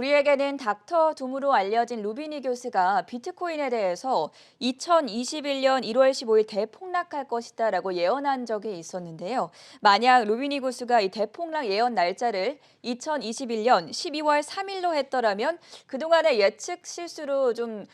우리에게는 닥터 둠으로 알려진 루비니 교수가 비트코인에 대해서 2021년 1월 15일 대폭락할 것이다라고 예언한 적이 있었는데요. 만약 루비니 교수가 이 대폭락 예언 날짜를 2021년 12월 3일로 했더라면 그동안의 예측 실수로 좀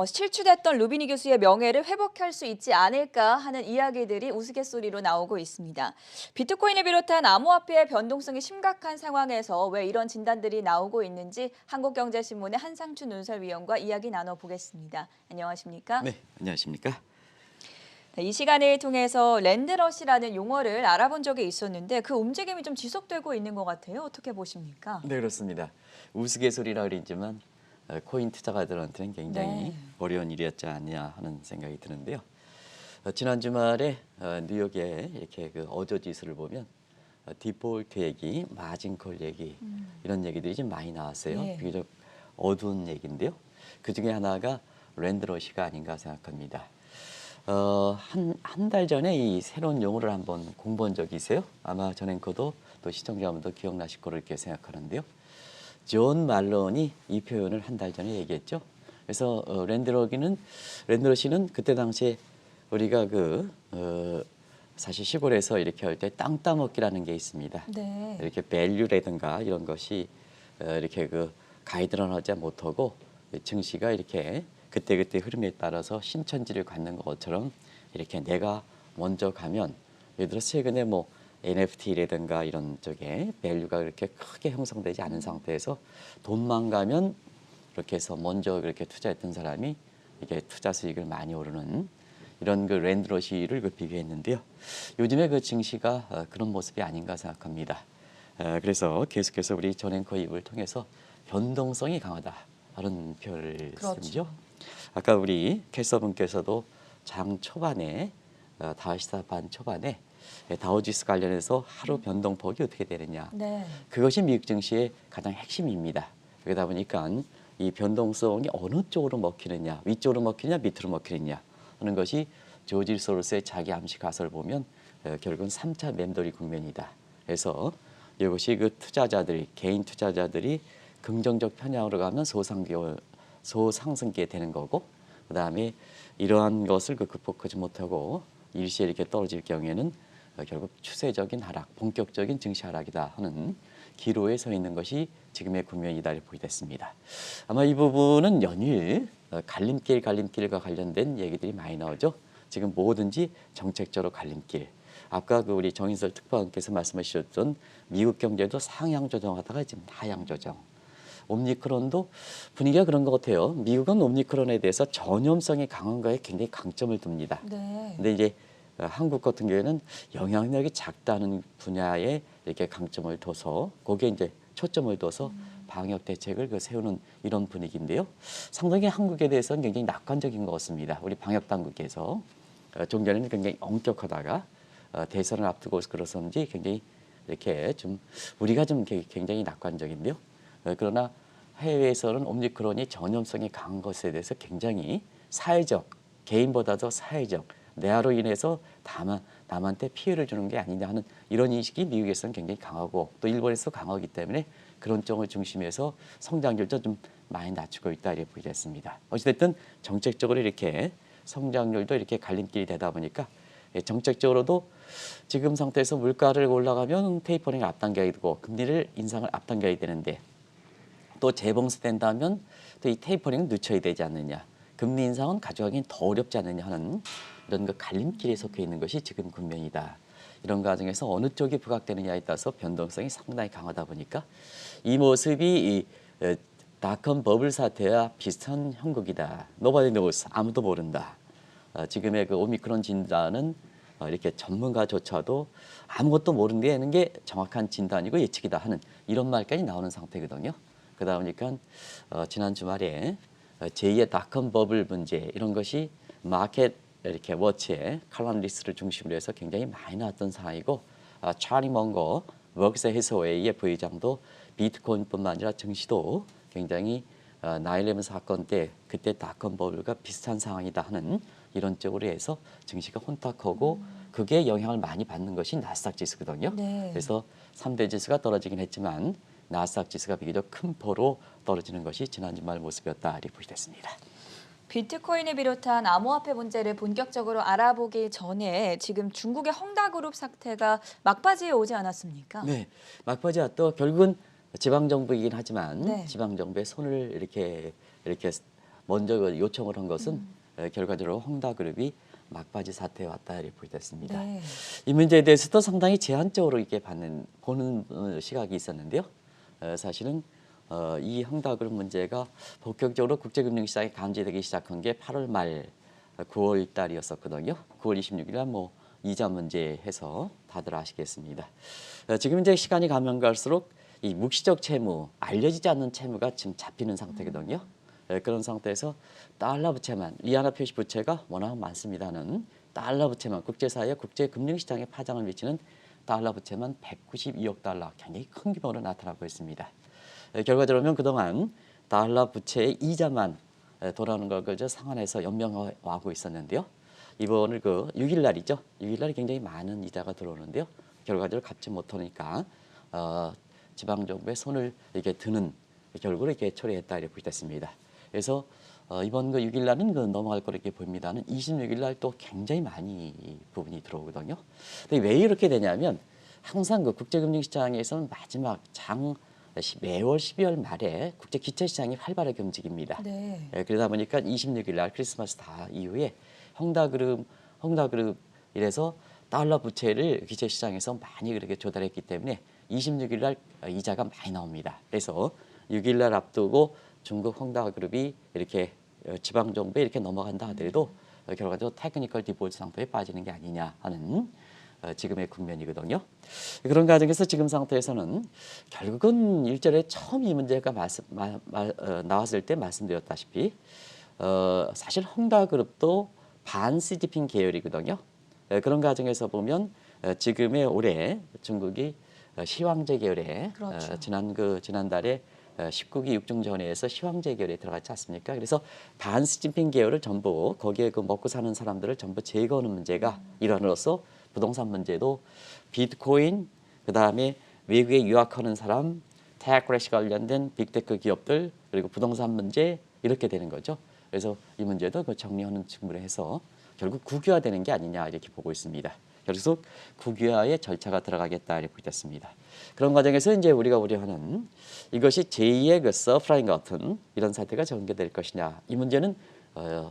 실추됐던 루비니 교수의 명예를 회복할 수 있지 않을까 하는 이야기들이 우스갯소리로 나오고 있습니다. 비트코인을 비롯한 암호화폐의 변동성이 심각한 상황에서 왜 이런 진단들이 나오고 있는지 한국경제신문의 한상춘 논설위원과 이야기 나눠보겠습니다. 안녕하십니까? 네, 안녕하십니까? 네, 이 시간을 통해서 랜드러시라는 용어를 알아본 적이 있었는데 그 움직임이 좀 지속되고 있는 것 같아요. 어떻게 보십니까? 네, 그렇습니다. 우스갯소리라 그랬지만 코인 투자가들한테는 굉장히 어려운 일이었지 않냐 하는 생각이 드는데요. 지난 주말에 뉴욕에 이렇게 그 어조 지수를 보면 디폴트 얘기, 마진콜 얘기 이런 얘기들이 좀 많이 나왔어요. 예. 비교적 어두운 얘기인데요. 그 중에 하나가 랜드러시가 아닌가 생각합니다. 한 달 전에 이 새로운 용어를 한번 공부한 적이 있어요. 아마 전 앵커도 또 시청자분도 기억나실 거로 이렇게 생각하는데요. 존 말론이 이 표현을 한 달 전에 얘기했죠. 그래서 랜드러시는 그때 당시에 우리가 사실 시골에서 이렇게 할 때 땅 따먹기라는 게 있습니다. 네. 이렇게 밸류라든가 이런 것이 이렇게 가이드런하지 못하고 증시가 이렇게 그때그때 흐름에 따라서 신천지를 갖는 것처럼 이렇게 내가 먼저 가면 예를 들어 최근에 뭐 NFT라든가 이런 쪽에 밸류가 그렇게 크게 형성되지 않은 상태에서 돈만 가면 그렇게 해서 먼저 그렇게 투자했던 사람이 이게 투자 수익을 많이 오르는 이런 랜드러시를 비교했는데요. 요즘에 그 증시가 그런 모습이 아닌가 생각합니다. 그래서 계속해서 우리 전 앵커 입을 통해서 변동성이 강하다 하는 표현을 그렇죠. 쓰죠. 아까 우리 캐서분께서도 장 초반에 다시사반 초반에 다우지수 관련해서 하루 변동폭이 어떻게 되느냐. 네. 그것이 미국 증시의 가장 핵심입니다. 그러다 보니까 이 변동성이 어느 쪽으로 먹히느냐, 위쪽으로 먹히느냐, 밑으로 먹히느냐 하는 것이 조지 소로스의 자기 암시 가설을 보면 결국은 3차 맴돌이 국면이다. 그래서 이것이 개인 투자자들이 긍정적 편향으로 가면 소상승기에 되는 거고, 그 다음에 이러한 것을 극복하지 못하고 일시에 이렇게 떨어질 경우에는 결국 추세적인 하락, 본격적인 증시 하락이다 하는 기로에 서 있는 것이 지금의 국면이다 이렇게 보게 됐습니다. 아마 이 부분은 연일 갈림길과 관련된 얘기들이 많이 나오죠. 지금 뭐든지 정책적으로 갈림길. 아까 우리 정인설 특파원께서 말씀하셨던 미국 경제도 상향 조정하다가 지금 하향 조정. 오미크론도 분위기가 그런 것 같아요. 미국은 오미크론에 대해서 전염성이 강한 거에 굉장히 강점을 둡니다. 네. 근데 이제 한국 같은 경우에는 영향력이 작다는 분야에 이렇게 강점을 둬서 거기에 이제 초점을 둬서 방역 대책을 세우는 이런 분위기인데요. 상당히 한국에 대해서는 굉장히 낙관적인 것 같습니다. 우리 방역 당국에서 종전에는 굉장히 엄격하다가 대선을 앞두고 그래서인지 굉장히 이렇게 우리가 굉장히 낙관적인데요. 그러나 해외에서는 오미크론이 전염성이 강한 것에 대해서 굉장히 개인보다도 사회적, 내화로 인해서 남한테 피해를 주는 게 아니냐 하는 이런 인식이 미국에서는 굉장히 강하고 또 일본에서 강하기 때문에 그런 쪽을 중심해서 성장률도 좀 많이 낮추고 있다 이렇게 보겠습니다. 어찌됐든 정책적으로 이렇게 성장률도 이렇게 갈림길이 되다 보니까 정책적으로도 지금 상태에서 물가를 올라가면 테이퍼링을 앞당겨야 되고 금리를 인상을 앞당겨야 되는데 또 재봉쇄된다면 또 이 테이퍼링은 늦춰야 되지 않느냐. 금리 인상은 가져가기는 더 어렵지 않느냐 하는 이런 갈림길에 속해 있는 것이 지금 국면이다. 이런 과정에서 어느 쪽이 부각되느냐에 따라서 변동성이 상당히 강하다 보니까 이 모습이 닷컴 버블 사태와 비슷한 형국이다. Nobody knows. 아무도 모른다. 지금의 오미크론 진단은 이렇게 전문가조차도 아무것도 모르는 게 정확한 진단이고 예측이다 하는 이런 말까지 나오는 상태거든요. 그러다 보니까 지난 주말에 제2의 닷컴 버블 문제 이런 것이 마켓 이렇게 워치의 칼럼 리스를 중심으로 해서 굉장히 많이 나왔던 상황이고 차리 먼거 웍스 해서웨이의 부의장도 비트코인뿐만 아니라 증시도 굉장히 9/11 사건 때 그때 닷컴 버블과 비슷한 상황이다 하는 이런 쪽으로 해서 증시가 혼탁하고 그게 영향을 많이 받는 것이 나스닥 지수거든요. 네. 그래서 3대 지수가 떨어지긴 했지만 나스닥 지수가 비교적 큰 폭으로 떨어지는 것이 지난 주말 모습이었다 리포트 됐습니다. 비트코인을 비롯한 암호화폐 문제를 본격적으로 알아보기 전에 지금 중국의 헝다그룹 사태가 막바지에 오지 않았습니까? 네, 막바지와 또 결국은 지방 정부이긴 하지만 네. 지방 정부의 손을 이렇게 먼저 요청을 한 것은 결과적으로 헝다그룹이 막바지 사태에 왔다 리포트 됐습니다. 네. 이 문제에 대해서도 상당히 제한적으로 이렇게 보는 시각이 있었는데요. 사실은 이 헝다그룹 문제가 본격적으로 국제금융시장에 감지되기 시작한 게 8월 말 9월 달이었었거든요. 9월 26일 날 뭐 이자 문제 해서 다들 아시겠습니다. 지금 이제 시간이 가면 갈수록 이 묵시적 채무, 알려지지 않는 채무가 지금 잡히는 상태거든요. 그런 상태에서 달러 부채만, 위안화 표시 부채가 워낙 많습니다는 달러 부채만 국제사회 국제금융시장에 파장을 미치는 달러 부채만 192억 달러, 굉장히 큰 규모로 나타나고 있습니다. 결과적으로 그동안 달러 부채의 이자만 돌아오는 걸 그저 상환해서 연명하고 있었는데요. 이번을 6일 날이죠. 6일 날이 굉장히 많은 이자가 들어오는데요. 결과적으로 갚지 못하니까 지방 정부의 손을 이렇게 드는 결과를 이렇게 처리했다 이렇게 됐습니다. 그래서 이번 6일 날은 넘어갈 거로 이렇게 보입니다는 26일 날 또 굉장히 많이 부분이 들어오거든요. 근데 왜 이렇게 되냐면 항상 국제금융시장에서는 마지막 매월 12월 말에 국제 기초 시장이 활발하게 움직입니다. 네. 그러다 보니까 26일 날 크리스마스 다 이후에 헝다그룹 이래서 달러 부채를 기초 시장에서 많이 그렇게 조달했기 때문에 26일 날 이자가 많이 나옵니다. 그래서 6일 날 앞두고 중국 헝다그룹이 이렇게 지방 정부에 이렇게 넘어간다 하더라도 결과적으로 테크니컬 디폴트 상태에 빠지는 게 아니냐 하는 지금의 국면이거든요. 그런 과정에서 지금 상태에서는 결국은 일전에 처음 이 문제가 나왔을 때 말씀드렸다시피 사실 헝다그룹도 반 시진핑 계열이거든요. 그런 과정에서 보면 지금의 올해 중국이 시황제 계열에 그렇죠. 지난달에 19기 육중전회에서 시황제 계열에 들어갔지 않습니까? 그래서 반 시진핑 계열을 전부 거기에 먹고 사는 사람들을 전부 제거하는 문제가 일환으로서 부동산 문제도 비트코인 그다음에 외국에 유학하는 사람, 테크래시 관련된 빅테크 기업들 그리고 부동산 문제 이렇게 되는 거죠. 그래서 이 문제도 정리하는 측면에 해서 결국 국유화되는 게 아니냐 이렇게 보고 있습니다. 결국 국유화의 절차가 들어가겠다 이렇게 됐습니다. 그런 과정에서 이제 우리가 우려하는 이것이 제2의 서프라임 같은 이런 사태가 전개될 것이냐 이 문제는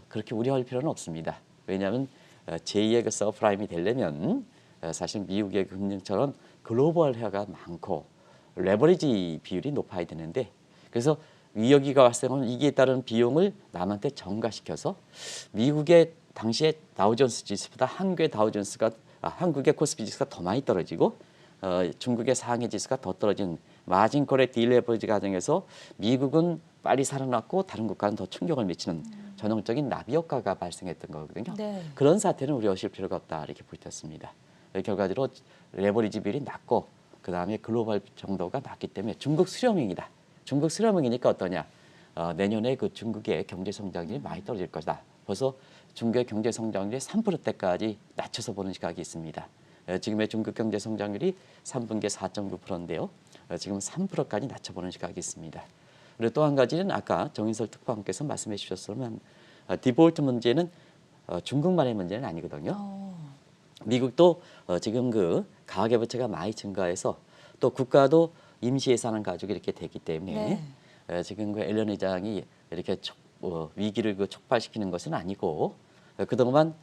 그렇게 우려할 필요는 없습니다. 왜냐하면 제2의 서프라임이 되려면 사실 미국의 금융처럼 글로벌화가 많고 레버리지 비율이 높아야 되는데 그래서 위기가 발생하면 이기에 따른 비용을 남한테 전가시켜서 미국의 당시에 다우존스 지수보다 한국의 코스피 지수가 더 많이 떨어지고 중국의 상해 지수가 더 떨어진 마진콜의 딜레버리지 과정에서 미국은 빨리 살아났고 다른 국가는 더 충격을 미치는 전형적인 나비 효과가 발생했던 거거든요. 네. 그런 사태는 우려하실 필요가 없다 이렇게 보였습니다. 결과적으로 레버리지 비율이 낮고 그 다음에 글로벌 정도가 낮기 때문에 중국 수렴형이다. 중국 수렴형이니까 어떠냐? 내년에 중국의 경제 성장률이 많이 떨어질 것이다. 벌써 중국의 경제 성장률이 3%대까지 낮춰서 보는 시각이 있습니다. 지금의 중국 경제 성장률이 3분기에 4.9%인데요. 지금 3%까지 낮춰보는 시각이 있습니다. 그리고 또 한 가지는 아까 정인설 특파원께서 말씀해 주셨지만 디폴트 문제는 중국만의 문제는 아니거든요. 미국도 지금 가계부채가 많이 증가해서 또 국가도 임시 예산을 가지고 이렇게 되기 때문에 지금 앨런 회장이 이렇게 위기를 촉발시키는 것은 아니고 그동안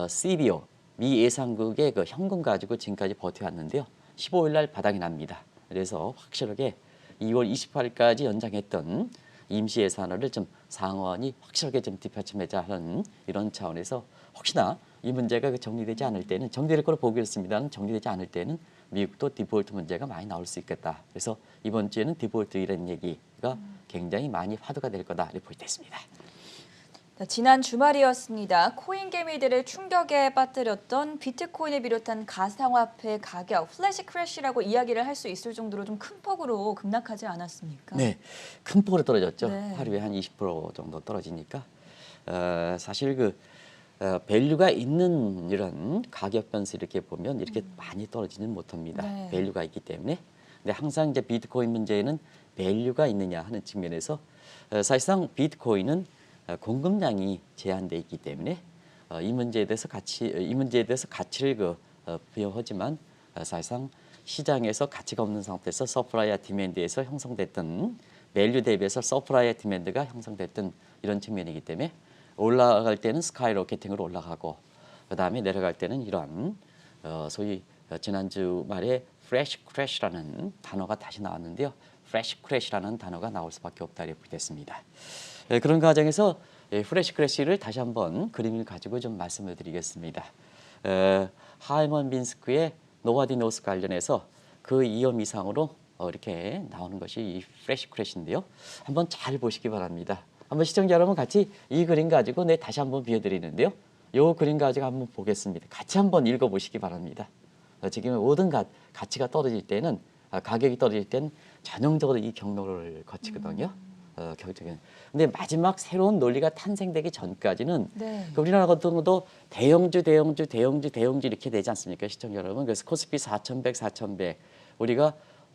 CBO 미 예산국의 현금 가지고 지금까지 버텨왔는데요. 15일 날 바닥이 납니다. 그래서 확실하게 2월 28일까지 연장했던 임시 예산을 좀 상원이 확실하게 좀 뒷받침하자 하는 이런 차원에서 혹시나 이 문제가 정리되지 않을 때는 정리될 거로 보고 있습니다는 정리되지 않을 때는 미국도 디폴트 문제가 많이 나올 수 있겠다. 그래서 이번 주에는 디폴트 이런 얘기가 굉장히 많이 화두가 될 거다 이렇게 보여졌습니다. 지난 주말이었습니다. 코인 개미들을 충격에 빠뜨렸던 비트코인을 비롯한 가상화폐 가격 플래시 크래시라고 이야기를 할 수 있을 정도로 좀 큰 폭으로 급락하지 않았습니까? 네, 큰 폭으로 떨어졌죠. 네. 하루에 한 20% 정도 떨어지니까 사실 밸류가 있는 이런 가격 변수 이렇게 보면 이렇게 많이 떨어지는 못합니다. 네. 밸류가 있기 때문에 근데 항상 이제 비트코인 문제에는 밸류가 있느냐 하는 측면에서 사실상 비트코인은 공급량이 제한돼 있기 때문에 이 문제에 대해서 가치를 부여하지만 사실상 시장에서 가치가 없는 상태에서 서플라이와 디맨드에서 형성됐던 밸류 대비해서 서플라이와 디맨드가 형성됐던 이런 측면이기 때문에 올라갈 때는 스카이로켓팅으로 올라가고 그다음에 내려갈 때는 이러한 소위 지난주 말에 프레시 크래시라는 단어가 다시 나왔는데요. 프레시 크래시라는 단어가 나올 수밖에 없다 이렇게 됐습니다. 그런 과정에서 프레시 크래시를 다시 한번 그림을 가지고 좀 말씀을 드리겠습니다. 하이먼 민스크의 노바디 노스 관련해서 그 이염 이상으로 이렇게 나오는 것이 이 프레시 크래시인데요. 한번 잘 보시기 바랍니다. 한번 시청자 여러분 같이 이 그림 가지고 다시 한번 비워드리는데요. 이 그림 가지고 한번 보겠습니다. 같이 한번 읽어보시기 바랍니다. 지금 모든 가치가 떨어질 때는 가격이 떨어질 때는 전형적으로 이 경로를 거치거든요. 근데 마지막 새로운 논리가 탄생되기 전까지는 우리나라 같은 것도 대형주 이렇게 되지 않습니까? 시청자 여러분. 그래서 코스피 4,100 우리가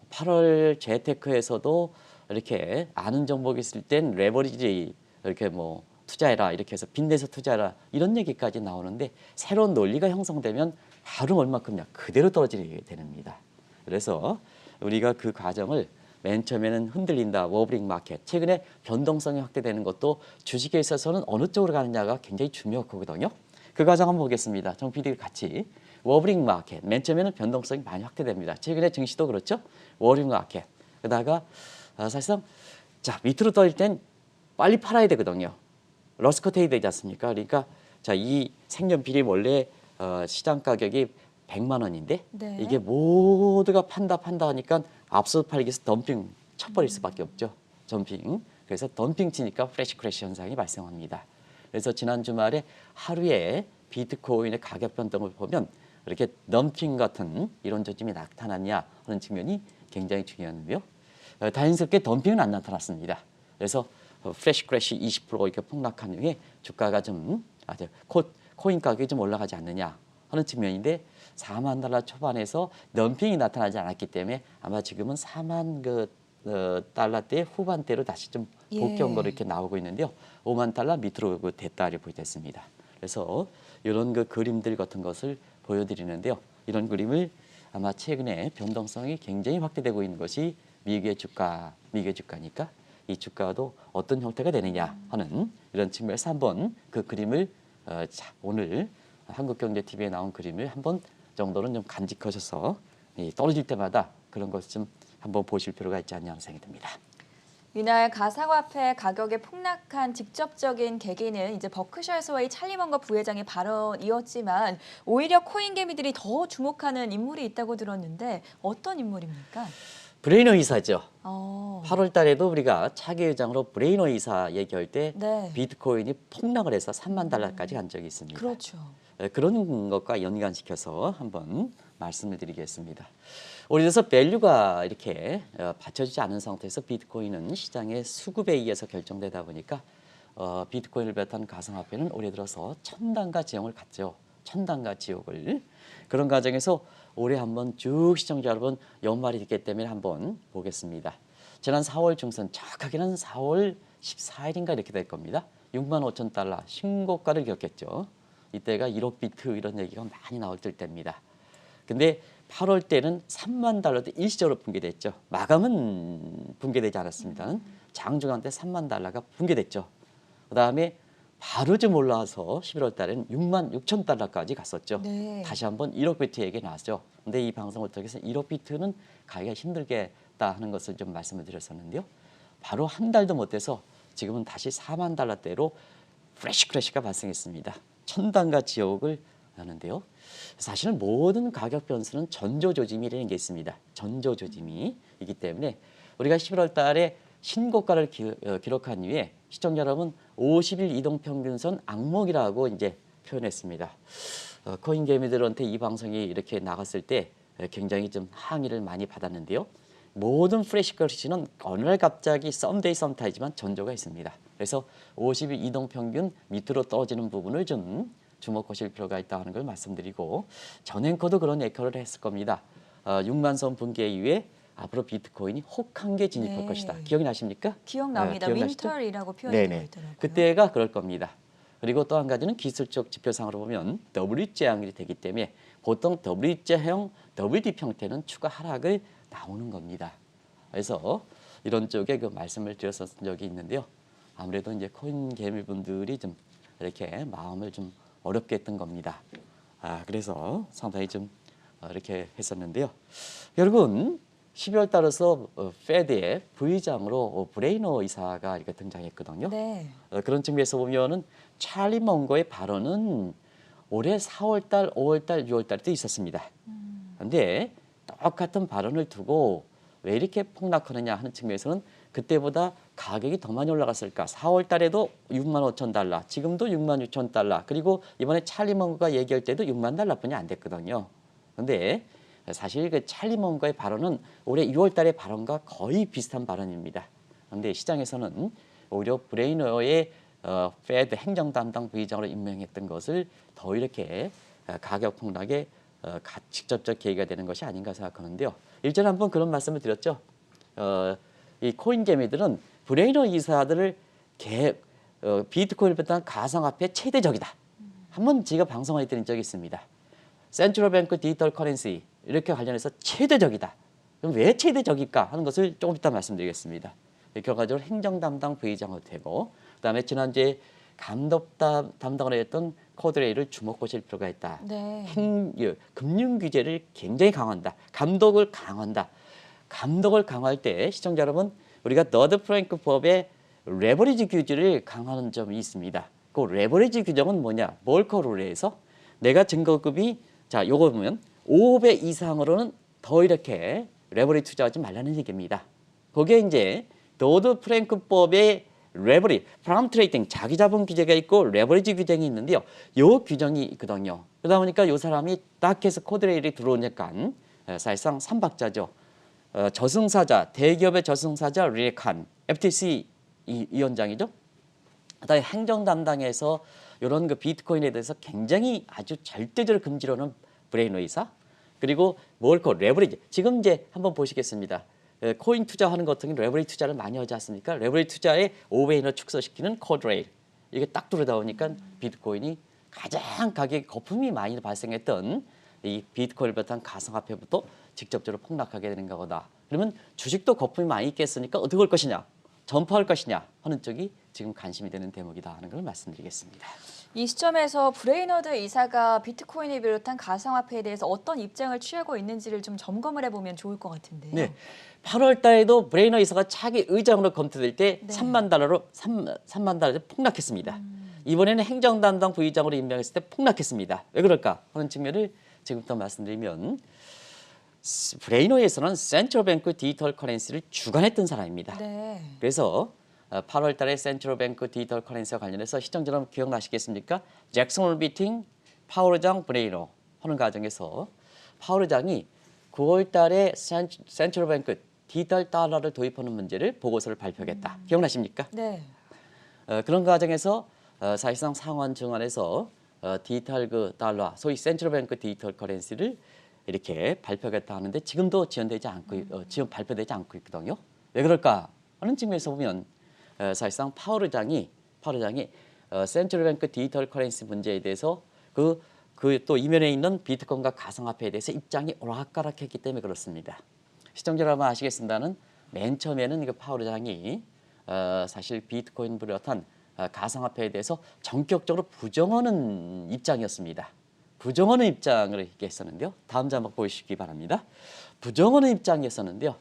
8월 재테크에서도 이렇게 아는 종목이 있을 땐 레버리지 이렇게 뭐 투자해라 이렇게 해서 빚내서 투자해라 이런 얘기까지 나오는데 새로운 논리가 형성되면 바로 얼마큼냐 그대로 떨어지게 됩니다. 그래서 우리가 그 과정을 맨 처음에는 흔들린다 워브링 마켓 최근에 변동성이 확대되는 것도 주식에 있어서는 어느 쪽으로 가느냐가 굉장히 중요하거든요. 그 과정 한번 보겠습니다. 정 PD 같이 워브링 마켓 맨 처음에는 변동성이 많이 확대됩니다. 최근에 증시도 그렇죠. 워브링 마켓 그러다가 사실상 자 밑으로 떨어질 땐 빨리 팔아야 되거든요. 러스커테이 되지 않습니까? 그러니까 자 이 색연필이 원래 시장 가격이 100만 원인데 이게 모두가 판다 하니까 앞서 팔기 위해서 덤핑 쳐버릴 수밖에 없죠. 덤핑. 그래서 덤핑 치니까 프레시 크래시 현상이 발생합니다. 그래서 지난 주말에 하루에 비트코인의 가격 변동을 보면 이렇게 덤핑 같은 이런 조짐이 나타났냐 하는 측면이 굉장히 중요한데요. 다행스럽게 덤핑은 안 나타났습니다. 그래서 프레시 크래시 20% 이렇게 폭락한 후에 주가가 좀 코인 가격이 좀 올라가지 않느냐 하는 측면인데 4만 달러 초반에서 덤핑이 나타나지 않았기 때문에 아마 지금은 4만 달러대 후반대로 다시 좀 복귀한 거로 이렇게 나오고 있는데요. 5만 달러 밑으로 됐다 이렇게 보여졌습니다. 그래서 이런 그림들 같은 것을 보여드리는데요. 이런 그림을 아마 최근에 변동성이 굉장히 확대되고 있는 것이 미국의 주가니까 이 주가도 어떤 형태가 되느냐 하는 이런 측면에서 한번 그 그림을 오늘 한국경제TV에 나온 그림을 한번 정도는 좀 간직하셔서 떨어질 때마다 그런 것을 좀 한번 보실 필요가 있지 않냐 하는 생각이 듭니다. 이날 가상화폐 가격이 폭락한 직접적인 계기는 이제 버크셔에서의 찰리 먼거 부회장의 발언이었지만 오히려 코인 개미들이 더 주목하는 인물이 있다고 들었는데 어떤 인물입니까? 브레이너 이사죠. 8월 8월 달에도 우리가 차기 회장으로 브레이너 이사 얘기할 때 비트코인이 폭락을 해서 3만 달러까지 간 적이 있습니다. 그렇죠. 그런 것과 연관시켜서 한번 말씀을 드리겠습니다. 오래돼서 밸류가 이렇게 받쳐지지 않은 상태에서 비트코인은 시장의 수급에 의해서 결정되다 보니까 비트코인을 비롯한 가상화폐는 올해 들어서 천당과 지옥을 갔죠. 천당과 지옥을. 그런 과정에서 올해 한번 쭉 시청자 여러분 연말이 있기 때문에 한번 보겠습니다. 지난 4월 중순 정확하게는 4월 14일인가 이렇게 될 겁니다. 6만 5천 달러 신고가를 기록했죠. 이때가 1억 비트 이런 얘기가 많이 나올 때입니다. 근데 8월 때는 3만 달러도 일시적으로 붕괴됐죠. 마감은 붕괴되지 않았습니다. 장중간 때 3만 달러가 붕괴됐죠. 그다음에 바로 좀 올라와서 11월 달에는 6만 6천 달러까지 갔었죠. 다시 한번 1억 비트 얘기 나왔죠. 근데 이 방송을 통해서 1억 비트는 가기가 힘들겠다 하는 것을 좀 말씀을 드렸었는데요. 바로 한 달도 못 돼서 지금은 다시 4만 달러대로 프레시 크래시가 발생했습니다. 천당과 지옥을 하는데요. 사실은 모든 가격 변수는 전조조짐이라는 게 있습니다. 전조조짐이 있기 때문에 우리가 11월 달에 신고가를 기록한 이후에 시청자 여러분 50일 이동평균선 악몽이라고 이제 표현했습니다. 코인 개미들한테 이 방송이 이렇게 나갔을 때 굉장히 좀 항의를 많이 받았는데요. 모든 프레시 크래시는 어느 날 갑자기 썸데이 썸타이지만 전조가 있습니다. 그래서 50일 이동평균 밑으로 떨어지는 부분을 좀 주목하실 필요가 있다 하는 걸 말씀드리고 전앵커도 그런 에커를 했을 겁니다. 6만 선 붕괴 이후에 앞으로 비트코인이 혹한기에 진입할 네. 것이다. 기억이 나십니까? 기억납니다. 기억나시죠? 윈터이라고 표현이 되어 네네. 있더라고요. 그때가 그럴 겁니다. 그리고 또 한 가지는 기술적 지표상으로 보면 WG형이 되기 때문에 보통 WG형, WD 형태는 추가 하락을 나오는 겁니다. 그래서 이런 쪽에 그 말씀을 드렸었던 적이 있는데요. 아무래도 이제 코인 개미분들이 좀 이렇게 마음을 좀 어렵게 했던 겁니다. 그래서 상당히 좀 이렇게 했었는데요. 여러분 12월 달에서 페드의 부의장으로 브레이너 이사가 이렇게 등장했거든요. 네. 그런 측면에서 보면은 찰리 멍거의 발언은 올해 4월 달, 5월 달, 6월 달에도 있었습니다. 그런데 똑같은 발언을 두고 왜 이렇게 폭락하느냐 하는 측면에서는 그때보다 가격이 더 많이 올라갔을까? 4월 달에도 6만 5천 달러, 지금도 6만 6천 달러, 그리고 이번에 찰리 멍거가 얘기할 때도 6만 달러뿐이 안 됐거든요. 그런데 사실 그 찰리 멍거의 발언은 올해 6월 달의 발언과 거의 비슷한 발언입니다. 그런데 시장에서는 오히려 브레이너의 페드 행정 담당 부의장으로 임명했던 것을 더 이렇게 가격 폭락에 직접적 계기가 되는 것이 아닌가 생각하는데요. 일전에 한번 그런 말씀을 드렸죠. 이 코인 개미들은 브레이너 이사들을 비트코인을 비롯한 가상화폐 최대적이다. 한번 제가 방송에 드린 적이 있습니다. 센트럴뱅크 디지털 커런시 이렇게 관련해서 최대적이다. 그럼 왜 최대적일까 하는 것을 조금 이따 말씀드리겠습니다. 결과적으로 행정 담당 부의장으로 되고 그다음에 지난주에 감독 담당을 했던 코드레이를 주목하실 필요가 있다. 네. 금융 규제를 굉장히 강화한다. 감독을 강화한다. 감독을 강화할 때 시청자 여러분 우리가 너드 프랭크 법의 레버리지 규제를 강화하는 점이 있습니다. 그 레버리지 규정은 뭐냐? 몰커 룰에서 내가 증거급이 자 요거 보면 5배 이상으로는 더 이렇게 레버리지 투자하지 말라는 얘기입니다. 거기에 이제 너드 프랭크법의 레버리, 프람 트레이딩, 자기 자본 규제가 있고 레버리지 규정이 있는데요. 요 규정이 있거든요. 그러다 보니까 요 사람이 딱 해서 코드레일이 들어오니까 사실상 3박자죠. 저승사자, 대기업의 저승사자 리칸, FTC 위원장이죠. 그다음에 행정 담당에서 이런 그 비트코인에 대해서 굉장히 아주 절대적으로 금지로는 브레이너 이사, 그리고 몰커 레버리지. 지금 이제 한번 보시겠습니다. 코인 투자하는 것 같은 경우 레버리지 투자를 많이 하지 않습니까? 레버리지 투자의 오베인을 축소시키는 코드레일. 이게 딱 들어다 보니까 비트코인이 가장 가격에 거품이 많이 발생했던 이 비트코인을 비롯한 가상화폐부터 직접적으로 폭락하게 되는 거다. 그러면 주식도 거품이 많이 있겠으니까 어떻게 할 것이냐, 전파할 것이냐 하는 쪽이 지금 관심이 되는 대목이다 하는 걸 말씀드리겠습니다. 이 시점에서 브레이너드 이사가 비트코인을 비롯한 가상화폐에 대해서 어떤 입장을 취하고 있는지를 좀 점검을 해보면 좋을 것 같은데요. 네. 8월 달에도 브레이너 이사가 차기 의장으로 검토될 때 네. 3만 달러로 폭락했습니다. 이번에는 행정 담당 부의장으로 임명했을 때 폭락했습니다. 왜 그럴까 하는 측면을 지금부터 말씀드리면 브레이너에서는 센트럴뱅크 디지털 커런시를 주관했던 사람입니다. 네. 그래서 8월 달에 센트럴뱅크 디지털 커런시와 관련해서 시청자 여러분 기억나시겠습니까? 잭슨 홀 미팅, 파월 의장 브레이너 하는 과정에서 파월 의장이 9월 달에 센트럴뱅크 디지털 달러를 도입하는 문제를 보고서를 발표하겠다. 기억나십니까? 네. 그런 과정에서 사실상 상원 정안에서 디지털 그 달러, 소위 센트럴뱅크 디지털 커런시를 이렇게 발표하겠다 하는데 지금도 지원되지 않고 지원 발표되지 않고 있거든요. 왜 그럴까 하는 측면에서 보면 사실상 파월 의장이 센트럴뱅크 디지털 커런시 문제에 대해서 그 또 이면에 있는 비트코인과 가상화폐에 대해서 입장이 오락가락했기 때문에 그렇습니다. 시청자 여러분 아시겠습니다는 맨 처음에는 그 파월 의장이 사실 비트코인 비롯한 가상화폐에 대해서 전격적으로 부정하는 입장이었습니다. 부정하는 입장을 이렇게 했었는데요. 다음 자막 보시기 바랍니다. 부정하는 입장이었었는데요.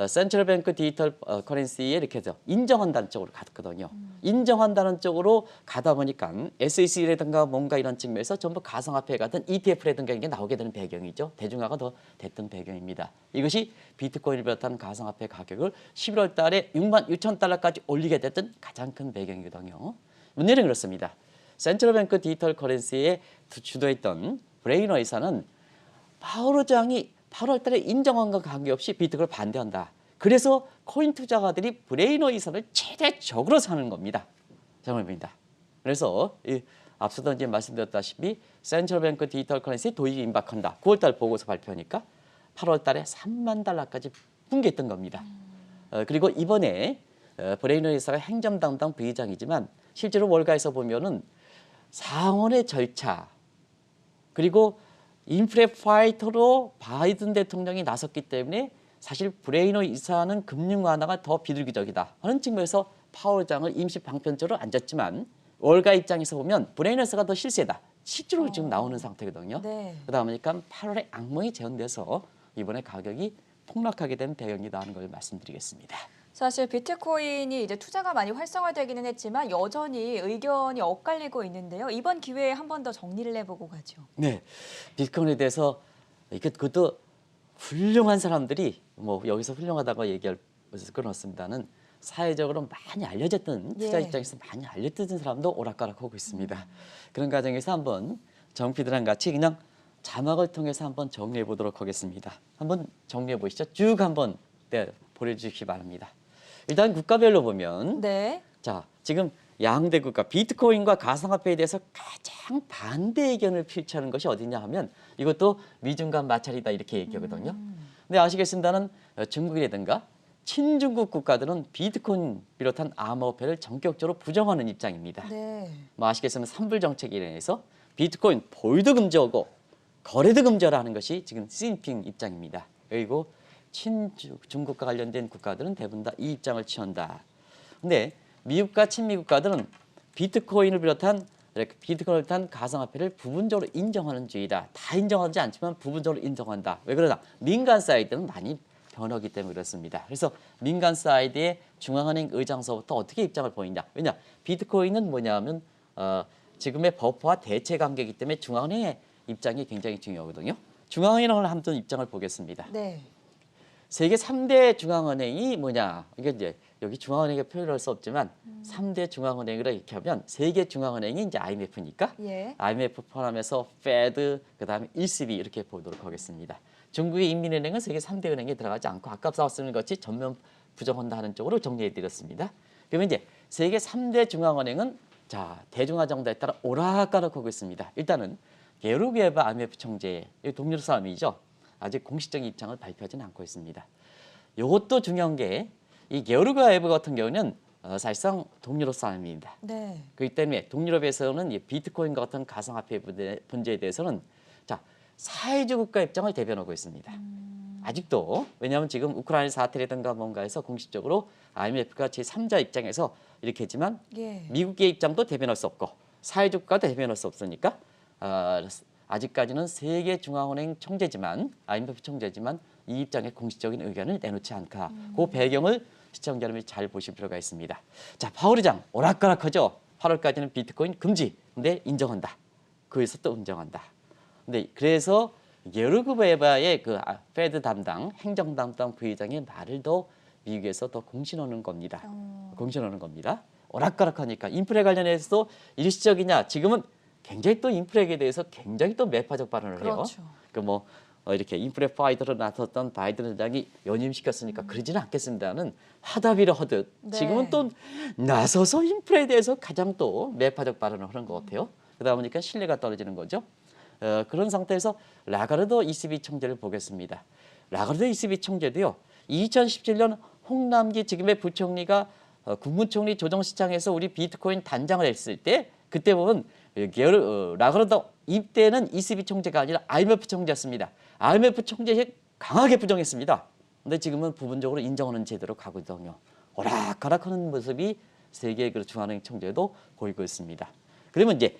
센트럴뱅크 디지털 커런시에 이렇게 해서 인정한다는 쪽으로 갔거든요. 인정한다는 쪽으로 가다 보니까 SEC라든가 뭔가 이런 측면에서 전부 가상화폐 같은 ETF라든가 이게 나오게 되는 배경이죠. 대중화가 더 됐던 배경입니다. 이것이 비트코인을 비롯한 가상화폐 가격을 11월 달에 6만 6천 달러까지 올리게 됐던 가장 큰 배경이거든요. 문제는 그렇습니다. 센트럴뱅크 디지털 커런시에 주도했던 브레이너 이사는 파월 의장이 8월 달에 인정한 것과 관계없이 비트코인을 반대한다. 그래서 코인 투자가들이 브레이너 이사를 최대적으로 사는 겁니다. 정말입니다. 그래서 앞서도 이제 말씀드렸다시피 센트럴뱅크 디지털 커런시 도입이 임박한다. 9월 달 보고서 발표하니까 8월 달에 3만 달러까지 붕괴했던 겁니다. 그리고 이번에 브레이너 회사가 행정 담당 부의장이지만 실제로 월가에서 보면은 상원의 절차 그리고 인플레 파이터로 바이든 대통령이 나섰기 때문에 사실 브레이너 이사는 금융 완화가 더 비둘기적이다 하는 측면에서 파월 의장을 임시 방편적으로 앉았지만 월가 입장에서 보면 브레이너 이사가 더 실세다. 실제로 지금 나오는 상태거든요. 네. 그러다 보니까 8월에 악몽이 재현돼서 이번에 가격이 폭락하게 된 배경이다 하는 걸 말씀드리겠습니다. 사실 비트코인이 이제 투자가 많이 활성화되기는 했지만 여전히 의견이 엇갈리고 있는데요. 이번 기회에 한 번 더 정리를 해보고 가죠. 네, 비트코인에 대해서 그것도 훌륭한 사람들이 뭐 여기서 훌륭하다고 얘기할 것을 끊었습니다는 사회적으로 많이 알려졌던 투자 예. 입장에서 많이 알려졌던 사람도 오락가락하고 있습니다. 그런 과정에서 한번 정피드랑 같이 그냥 자막을 통해서 한번 정리해 보도록 하겠습니다. 한번 정리해 보시죠. 쭉 한번 보내주시기 바랍니다. 일단 국가별로 보면 네. 자 지금 양대 국가 비트코인과 가상화폐에 대해서 가장 반대 의견을 필치하는 것이 어디냐 하면 이것도 미중간 마찰이다 이렇게 얘기하거든요. 근데 아시겠습니다는 중국이라든가 친중국 국가들은 비트코인 비롯한 암호화폐를 전격적으로 부정하는 입장입니다. 네. 뭐 아시겠지만 삼불 정책에 의해서 비트코인 보유도 금지하고 거래도 금지하라는 것이 지금 시진핑 입장입니다. 그리고 친중국과 관련된 국가들은 대부분 다 이 입장을 취한다. 근데 미국과 친미 국가들은 비트코인을 비롯한 가상화폐를 부분적으로 인정하는 주의다. 다 인정하지 않지만 부분적으로 인정한다. 왜 그러나 민간 사이드는 많이 변하기 때문에 그렇습니다. 그래서 민간 사이드의 중앙은행 의장서부터 어떻게 입장을 보이냐. 왜냐 비트코인은 뭐냐면 지금의 버퍼와 대체 관계이기 때문에 중앙은행의 입장이 굉장히 중요하거든요. 중앙은행을 한번 입장을 보겠습니다. 네. 세계 3대 중앙은행이 뭐냐. 이게 이제 여기 중앙은행에 표현할 수 없지만 3대 중앙은행으로 이렇게 하면 세계 중앙은행이 이제 IMF니까 예. IMF 포함해서 페드 그다음에 ECB 이렇게 보도록 하겠습니다. 중국의 인민은행은 세계 3대 은행에 들어가지 않고 아까 싸웠는 것이 전면 부정한다 하는 쪽으로 정리해 드렸습니다. 그러면 이제 세계 3대 중앙은행은 자 대중화 정도에 따라 오락가락하고 있습니다. 일단은 게르기에바 IMF 총재 동료 사람이죠. 아직 공식적인 입장을 발표하지는 않고 있습니다. 이것도 중요한 게 이 게르기에바 같은 경우는 사실상 동유럽 사람입니다. 네. 그렇기 때문에 동유럽에서는 이 비트코인 같은 가상화폐 문제에 대해서는 자 사회주 국가 입장을 대변하고 있습니다. 아직도 왜냐하면 지금 우크라이나 사태라든가 뭔가에서 공식적으로 IMF가 제3자 입장에서 이렇게 했지만 예. 미국의 입장도 대변할 수 없고 사회주 국가도 대변할 수 없으니까 아직까지는 세계 중앙은행 총재지만 IMF 총재지만 이 입장에 공식적인 의견을 내놓지 않다. 그 배경을 시청자 여러분이 잘 보실 필요가 있습니다. 자, 파월 의장 오락가락하죠. 8월까지는 비트코인 금지. 근데 인정한다. 그에서 또 인정한다. 근데 그래서 예르그베바의 그 페드 담당, 행정 담당 부의장의 말을 더 미국에서 더 공신하는 겁니다. 공신하는 겁니다. 오락가락하니까 인플레 관련해서도 일시적이냐? 지금은 굉장히 또 인플레에 대해서 굉장히 또 매파적 발언을 해요. 그렇죠. 그 뭐 이렇게 인플레 파이터로 나섰던 바이든 대통령이 연임시켰으니까 그러지는 않겠습니다는 하다비를 하듯 네. 지금은 또 나서서 인플레에 대해서 가장 또 매파적 발언을 하는 것 같아요. 그러다 보니까 신뢰가 떨어지는 거죠. 그런 상태에서 라가르도 ECB 총재를 보겠습니다. 라가르도 ECB 총재도요. 2017년 홍남기 지금의 부총리가 국무총리 조정시장에서 우리 비트코인 단장을 했을 때 그때 보면 라가르도 이때는 ECB 총재가 아니라 IMF 총재였습니다. IMF 총재에 강하게 부정했습니다. 근데 지금은 부분적으로 인정하는 제대로 가거든요. 오락가락하는 모습이 세계 그 중앙은행 총재도 보이고 있습니다. 그러면 이제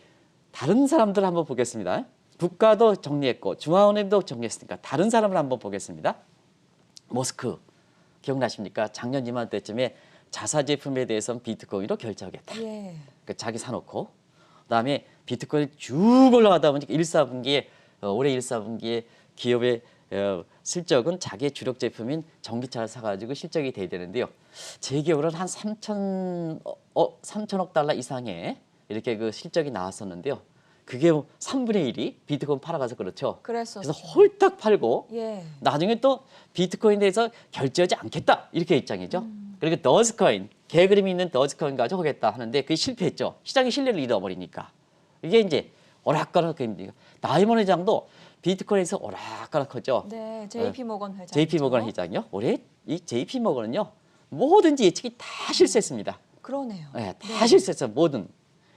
다른 사람들 한번 보겠습니다. 국가도 정리했고 중앙은행도 정리했으니까 다른 사람을 한번 보겠습니다. 머스크 기억나십니까? 작년 이맘때쯤에 자사 제품에 대해서는 비트코인으로 결제하겠다. 예. 그러니까 자기 사놓고 그다음에 비트코인이 쭉 올라가다 보니까 1사분기에 올해 1사분기에 기업의 실적은 자기의 주력 제품인 전기차를 사가지고 실적이 돼야 되는데요. 제 기억으로는 한 3천억 달러 이상의 이렇게 그 실적이 나왔었는데요. 그게 3분의 1이 비트코인 팔아가서 그렇죠. 그래서 그래서 홀딱 팔고 예. 나중에 또 비트코인에 대해서 결제하지 않겠다 이렇게 입장이죠. 그리고 더즈코인 개그림이 있는 더즈코인 가지고 하겠다 하는데 그게 실패했죠. 시장의 신뢰를 잃어버리니까 이게 이제 오락가락 나이먼 회장도 비트코인에서 오락가락하죠. 네, JP 모건 회장. JP 모건 회장이요. 올해 이 JP 모건은요 뭐든지 예측이 다 실수했습니다. 그러네요. 네, 다 실수했어요. 뭐든.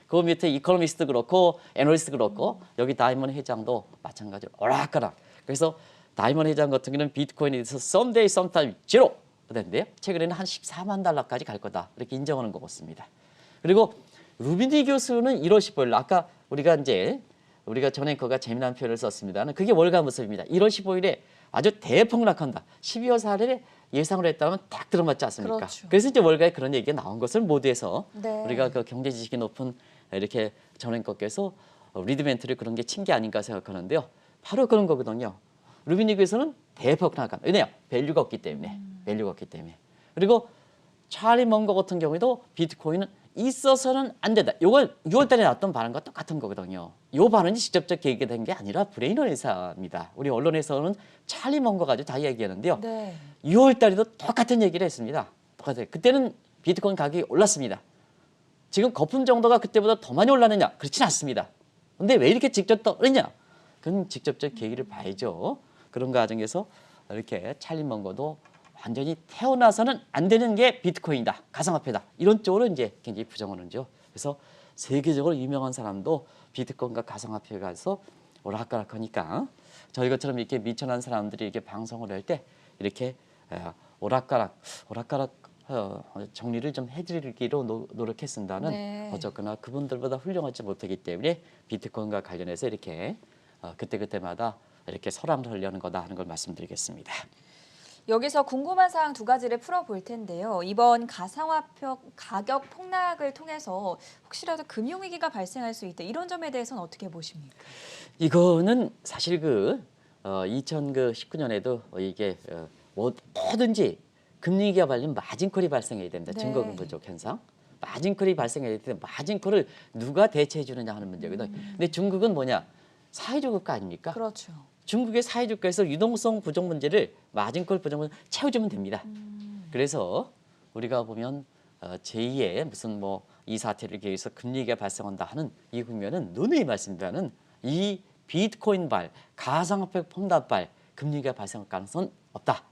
그 밑에 이코노미스트 그렇고 애널리스트 그렇고 여기 다이먼 회장도 마찬가지로 오락가락. 그래서 다이먼 회장 같은 경우는 비트코인에 대해서 someday, sometime, zero 됐는데요. 최근에는 한 14만 달러까지 갈 거다 이렇게 인정하는 것 같습니다. 그리고 루비니 교수는 1월 15일 아까 우리가 전 앵커가 재미난 표현을 썼습니다는 그게 월간 모습입니다. 1월 15일에 아주 대폭락한다. 12월 4일에 예상을 했다면 딱 들어맞지 않습니까? 그렇죠. 그래서 이제 월가에 그런 얘기가 나온 것을 모두에서 네. 우리가 그 경제 지식이 높은 이렇게 전 앵커께서 리드멘트를 그런 게 친 게 아닌가 생각하는데요. 바로 그런 거거든요. 루비닉에서는 대폭락한 왜냐요? 밸류가 없기 때문에. 밸류가 없기 때문에. 그리고 찰리 먼거 같은 경우에도 비트코인은 있어서는 안 된다. 이걸 6월 달에 나왔던 발언과 똑같은 거거든요. 이 발언이 직접적 계기가 된 게 아니라 브레이너 회사입니다. 우리 언론에서는 찰리 먼거 가지고 다 얘기하는데요. 네. 6월 달에도 똑같은 얘기를 했습니다. 똑같아요. 그때는 비트코인 가격이 올랐습니다. 지금 거품 정도가 그때보다 더 많이 올랐느냐? 그렇진 않습니다. 근데 왜 이렇게 직접 떠오르냐? 그건 직접적 계기를 봐야죠. 그런 과정에서 이렇게 찰리 먼거도 완전히 태어나서는 안 되는 게 비트코인이다. 가상화폐다. 이런 쪽으로 이제 굉장히 부정하는죠. 그래서 세계적으로 유명한 사람도 비트코인과 가상화폐에 가서 오락가락하니까 저희 것처럼 이렇게 미천한 사람들이 이렇게 방송을 할 때 이렇게 오락가락 정리를 좀 해드리기로 노력했습니다는 네. 어쨌거나 그분들보다 훌륭하지 못하기 때문에 비트코인과 관련해서 이렇게 그때그때마다 이렇게 설왕을 하려는 거다 하는 걸 말씀드리겠습니다. 여기서 궁금한 사항 두 가지를 풀어볼 텐데요. 이번 가상화폐 가격 폭락을 통해서 혹시라도 금융위기가 발생할 수 있다. 이런 점에 대해서는 어떻게 보십니까? 이거는 사실 2019년에도 이게 뭐든지 금리위기가 발生마진콜이 발생해야 됩니다. 네. 증거근거적 현상. 마진콜이 발생해야 되는데 마진콜을 누가 대체해 주느냐 하는 문제거든요. 근데 중국은 뭐냐? 사회주의 국가 아닙니까? 그렇죠. 중국의 사회주의 국가에서 유동성 부족 문제를 마진콜 부족 문제 채워주면 됩니다. 그래서 우리가 보면 제2의 무슨 이 사태를 계기해서 금리가 발생한다 하는 이 국면은 누누이 말씀드리는 이 비트코인발, 가상화폐 폰답발 금리가 발생할 가능성은 없다.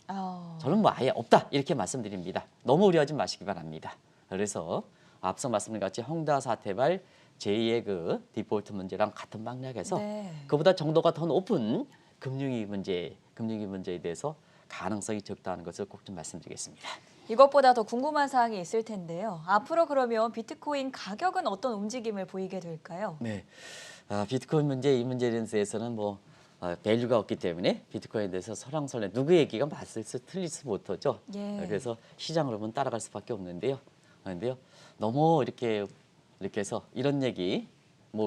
저는 아예 없다 이렇게 말씀드립니다. 너무 우려하지 마시기 바랍니다. 그래서 앞서 말씀드린 같이 헝다 사태발 제2의 그 디폴트 문제랑 같은 맥락에서 네. 그보다 정도가 더 높은 금융위기 문제에 대해서 가능성이 적다는 것을 꼭 좀 말씀드리겠습니다. 이것보다 더 궁금한 사항이 있을 텐데요. 앞으로 그러면 비트코인 가격은 어떤 움직임을 보이게 될까요? 네, 비트코인 문제 이 문제에 대해서는 밸류가 없기 때문에 비트코인에 대해서 설왕설래 누구 얘기가 맞을 수 틀릴 수 못하죠. 예. 그래서 시장으로 보면 따라갈 수밖에 없는데요. 그런데요, 너무 이렇게 해서 이런 얘기,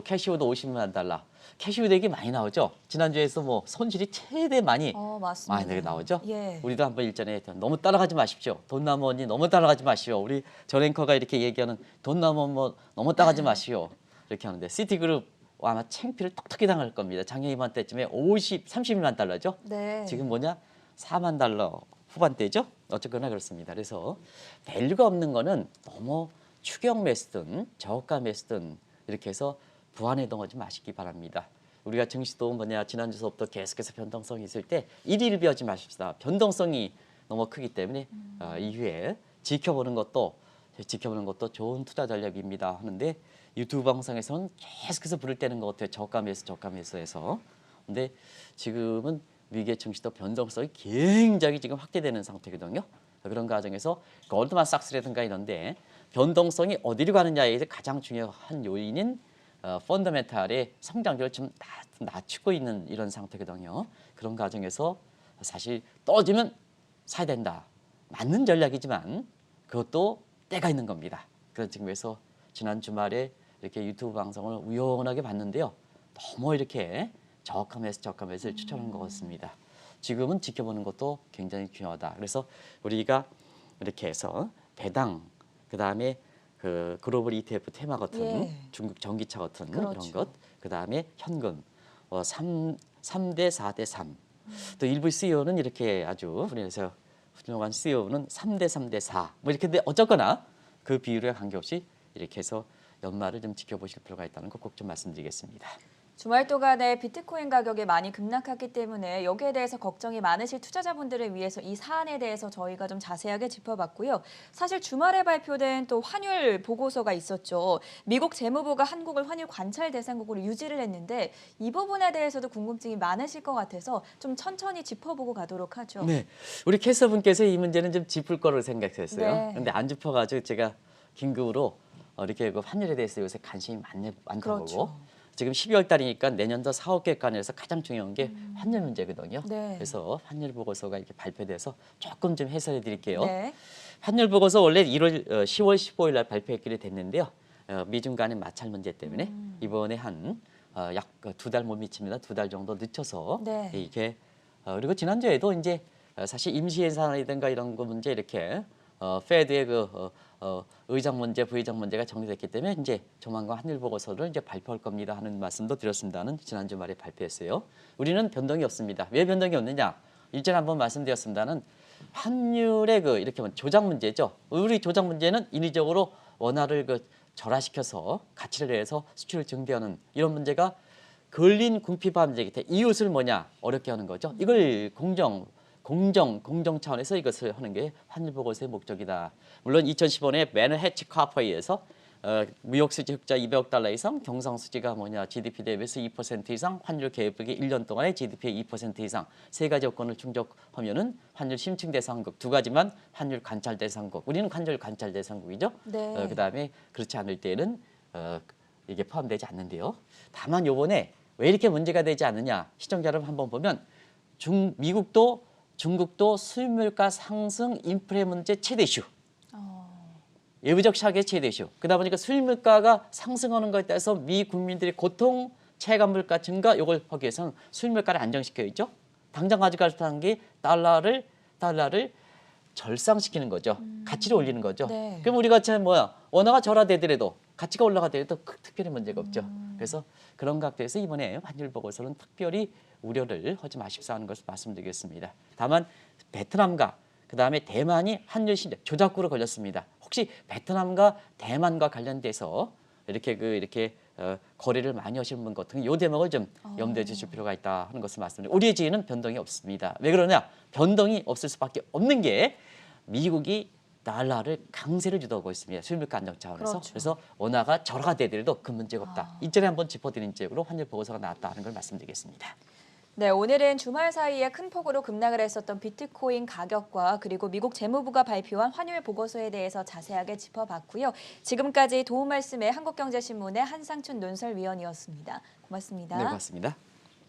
캐시우도 50만 달러, 캐시우드 얘기 많이 나오죠. 지난주에서 손실이 최대 많이 맞습니다. 나오죠. 예. 우리도 한번 일전에 너무 따라가지 마십시오. 돈 나머니 너무 따라가지 마시오. 우리 전 앵커가 이렇게 얘기하는 돈 나면 너무 따라가지 마시오. 이렇게 하는데 시티그룹 아마 창피를 톡톡히 당할 겁니다. 작년 이맘때쯤에 30만 달러죠. 네. 지금 4만 달러 후반대죠. 어쨌거나 그렇습니다. 그래서 밸류가 없는 거는 너무 추격 매수든 저가 매수든 이렇게 해서 부안에 동하지 마시기 바랍니다. 우리가 증시도 지난주서부터 계속해서 변동성이 있을 때 일일비하지 마십시다. 변동성이 너무 크기 때문에 이후에 지켜보는 것도 좋은 투자 전략입니다 하는데 유튜브 방송에서는 계속해서 불을 때는 것 같아요. 저가 매수해서. 근데 지금은 미국의 증시도 변동성이 굉장히 지금 확대되는 상태거든요. 그런 과정에서 골드만삭스라든가 이런데 변동성이 어디로 가느냐에 가장 중요한 요인인 펀더멘탈의 성장률을 좀 낮추고 있는 이런 상태거든요. 그런 과정에서 사실 떨어지면 사야 된다. 맞는 전략이지만 그것도 때가 있는 겁니다. 그런 측면에서 지난 주말에 이렇게 유튜브 방송을 우연하게 봤는데요. 너무 이렇게 저가 매수를 추천한 것 같습니다. 지금은 지켜보는 것도 굉장히 중요하다. 그래서 우리가 이렇게 해서 배당, 그다음에 그 글로벌 ETF 테마 같은 예. 중국 전기차 같은 그렇죠. 이런 것, 그다음에 현금 3대 4대 3. 또 일부 CEO는 이렇게 아주 우리에서 훌륭한 CEO는 3대 3대 4. 이렇게인데 어쨌거나 그 비율에 관계없이 이렇게 해서 연말을 좀 지켜보실 필요가 있다는 거 꼭 좀 말씀드리겠습니다. 주말 동안에 비트코인 가격이 많이 급락했기 때문에 여기에 대해서 걱정이 많으실 투자자분들을 위해서 이 사안에 대해서 저희가 좀 자세하게 짚어봤고요. 사실 주말에 발표된 또 환율 보고서가 있었죠. 미국 재무부가 한국을 환율 관찰 대상국으로 유지를 했는데 이 부분에 대해서도 궁금증이 많으실 것 같아서 좀 천천히 짚어보고 가도록 하죠. 네, 우리 캐스터분께서 이 문제는 좀 짚을 거로 생각했어요. 네. 근데 안 짚어가지고 제가 긴급으로 이렇게 그 환율에 대해서 요새 관심이 많다고 그렇죠. 보고 지금 12월 달이니까 내년도 사업계획관에서 가장 중요한 게 환율 문제거든요. 네. 그래서 환율 보고서가 이렇게 발표돼서 조금 좀 해설해 드릴게요. 네. 환율 보고서 원래 10월 15일 날 발표했기로 됐는데요. 미중 간의 마찰 문제 때문에 이번에 한 약 2달 못 미칩니다. 2달 정도 늦춰서 네. 이게 그리고 지난주에도 이제 사실 임시 예산이든가 이런 거 문제 이렇게 페드의 의장 문제, 부의장 문제가 정리됐기 때문에 이제 조만간 환율 보고서를 이제 발표할 겁니다 하는 말씀도 드렸습니다는 지난주 말에 발표했어요. 우리는 변동이 없습니다. 왜 변동이 없느냐? 일전에 한번 말씀드렸습니다는 환율의 이렇게 조작 문제죠. 우리 조작 문제는 인위적으로 원화를 절하시켜서 가치를 내서 수출을 증대하는 이런 문제가 걸린 궁핍화 문제이기 때문에 이웃을 뭐냐 어렵게 하는 거죠. 이걸 공정 차원에서 이것을 하는 게 환율 보고서의 목적이다. 물론 2015년에 매너 해치 카퍼에 의해서 무역 수지 흑자 200억 달러 이상, 경상 수지가 GDP 대비해서 2% 이상, 환율 계획이 1년 동안에 GDP의 2% 이상 세 가지 요건을 충족하면은 환율 심층 대상국 두 가지만 환율 관찰 대상국. 우리는 환율 관찰 대상국이죠. 네. 그다음에 그렇지 않을 때는 이게 포함되지 않는데요. 다만 요번에 왜 이렇게 문제가 되지 않느냐? 시청자 여러분 한번 보면 미국도 중국도 수입물가 상승 인플레 문제 최대 이슈. 외부적 샤크의 최대 이슈. 그러다 보니까 수입물가가 상승하는 것에 따라서 미 국민들의 고통, 체감 물가 증가 요걸 하기 위해서는 수입물가를 안정시켜야죠. 당장 가져갈 수 있는 게 달러를 절상시키는 거죠. 가치를 올리는 거죠. 네. 그럼 우리가 원화가 절하되더라도 가치가 올라가더라도 특별히 문제가 없죠. 그래서 그런 각도에서 이번에 환율 보고서는 특별히 우려를 하지 마십사 하는 것을 말씀드리겠습니다. 다만 베트남과 그다음에 대만이 환율 신뢰 조작구로 걸렸습니다. 혹시 베트남과 대만과 관련돼서 이렇게 거래를 많이 하시는 분 같은 이 대목을 좀 염두에 주실 필요가 있다 하는 것을 말씀드립니다. 우리의 지위는 변동이 없습니다. 왜 그러냐? 변동이 없을 수밖에 없는 게 미국이 달러를 강세를 주도하고 있습니다. 수입물가 안정 차원에서. 그렇죠. 그래서 원화가 절하가 되더라도 그 문제가 없다. 이전에 한번 짚어드린 쪽으로 환율 보고서가 나왔다 하는 걸 말씀드리겠습니다. 네, 오늘은 주말 사이에 큰 폭으로 급락을 했었던 비트코인 가격과 그리고 미국 재무부가 발표한 환율 보고서에 대해서 자세하게 짚어봤고요. 지금까지 도움 말씀에 한국경제신문의 한상춘 논설위원이었습니다. 고맙습니다. 네, 고맙습니다.